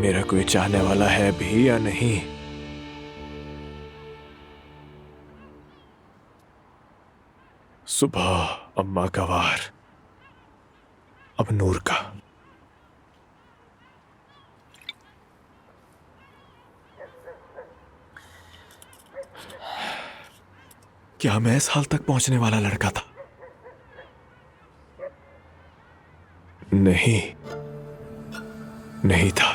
मेरा कोई चाहने वाला है भी या नहीं? सुबह अम्मा का वार, अब नूर का। क्या मैं इस हाल तक पहुंचने वाला लड़का था? नहीं, नहीं था,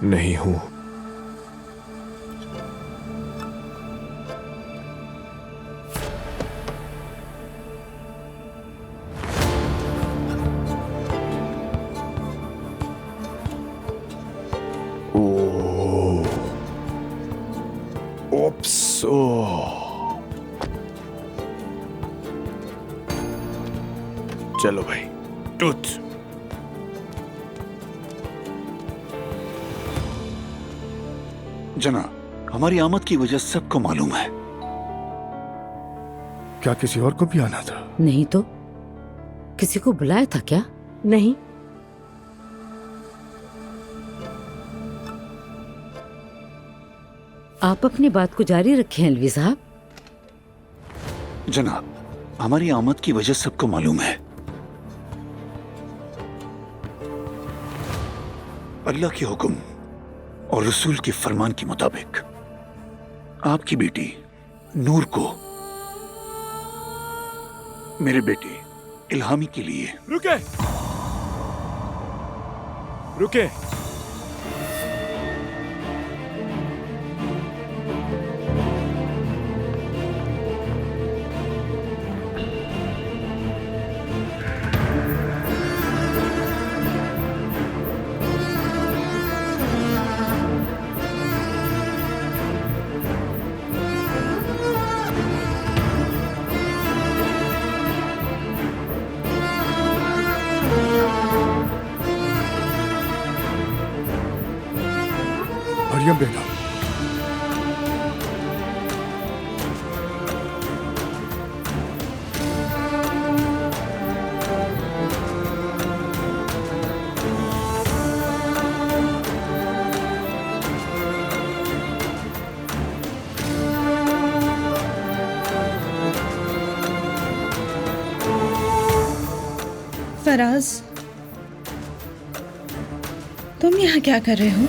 नहीं हूं। ओप्स, चलो भाई, टूथ। जनाब, हमारी आमद की वजह सबको मालूम है। क्या किसी और को भी आना था? नहीं तो किसी को बुलाया था क्या? नहीं। आप अपनी बात को जारी रखें अलवी साहब। जनाब, हमारी आमद की वजह सबको मालूम है। अल्लाह के हुक्म और रसूल के फरमान के मुताबिक आपकी बेटी नूर को मेरे बेटे इल्हामी के लिए। रुके, रुके। मरियम बेगम, फराज, तुम यहाँ क्या कर रहे हो?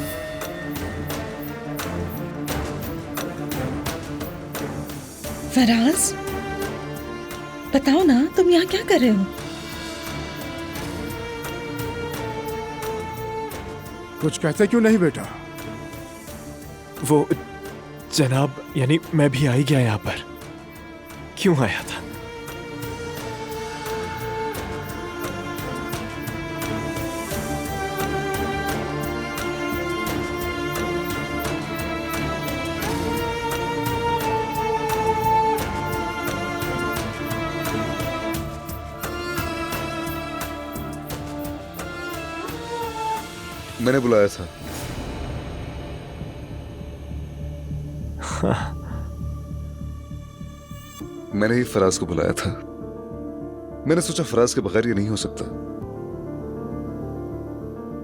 फराज, बताओ ना, तुम यहाँ क्या कर रहे हो? कुछ कहते क्यों नहीं बेटा? वो जनाब, यानी मैं भी आ ही गया यहाँ पर। क्यों आया था? मैंने बुलाया था। मैंने ही फराज को बुलाया था। मैंने सोचा फराज के बगैर ये नहीं हो सकता।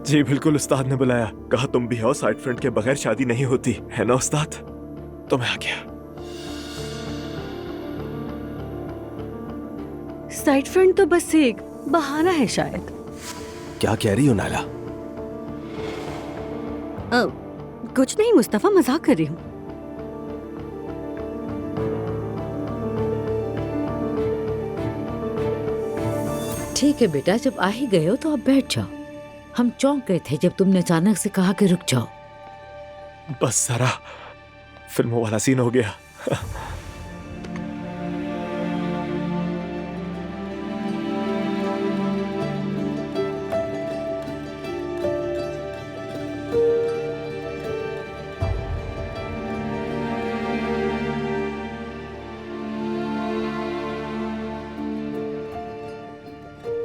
जी बिल्कुल, उस्ताद ने बुलाया। कहा तुम भी आओ, साइड फ्रेंड के बगैर शादी नहीं होती है ना उस्ताद? तो मैं आ गया। साइड फ्रेंड तो बस एक बहाना है शायद। क्या कह रही हो नाला? कुछ नहीं मुस्तफा, मजाक कर रही हूँ। ठीक है बेटा, जब आ ही गए हो तो अब बैठ जाओ। हम चौंक गए थे जब तुमने अचानक से कहा कि रुक जाओ। बस सारा फिल्मों वाला सीन हो गया।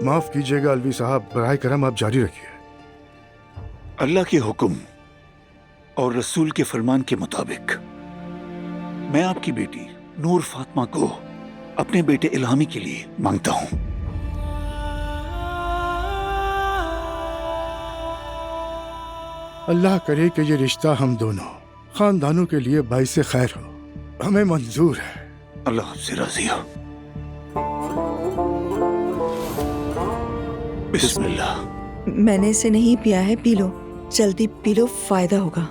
माफ कीजिएगा अलवी साहब, बराए करम आप जारी रखिए। अल्लाह के हुक्म और रसूल के फरमान के मुताबिक मैं आपकी बेटी नूर फातिमा को अपने बेटे इल्हामी के लिए मांगता हूं। अल्लाह करे कि ये रिश्ता हम दोनों खानदानों के लिए बाइस खैर हो। हमें मंजूर है। अल्लाह आपसे राजी हो। बिस्मिल्लाह। मैंने इसे नहीं पिया है, पी लो, जल्दी पी लो, फायदा होगा।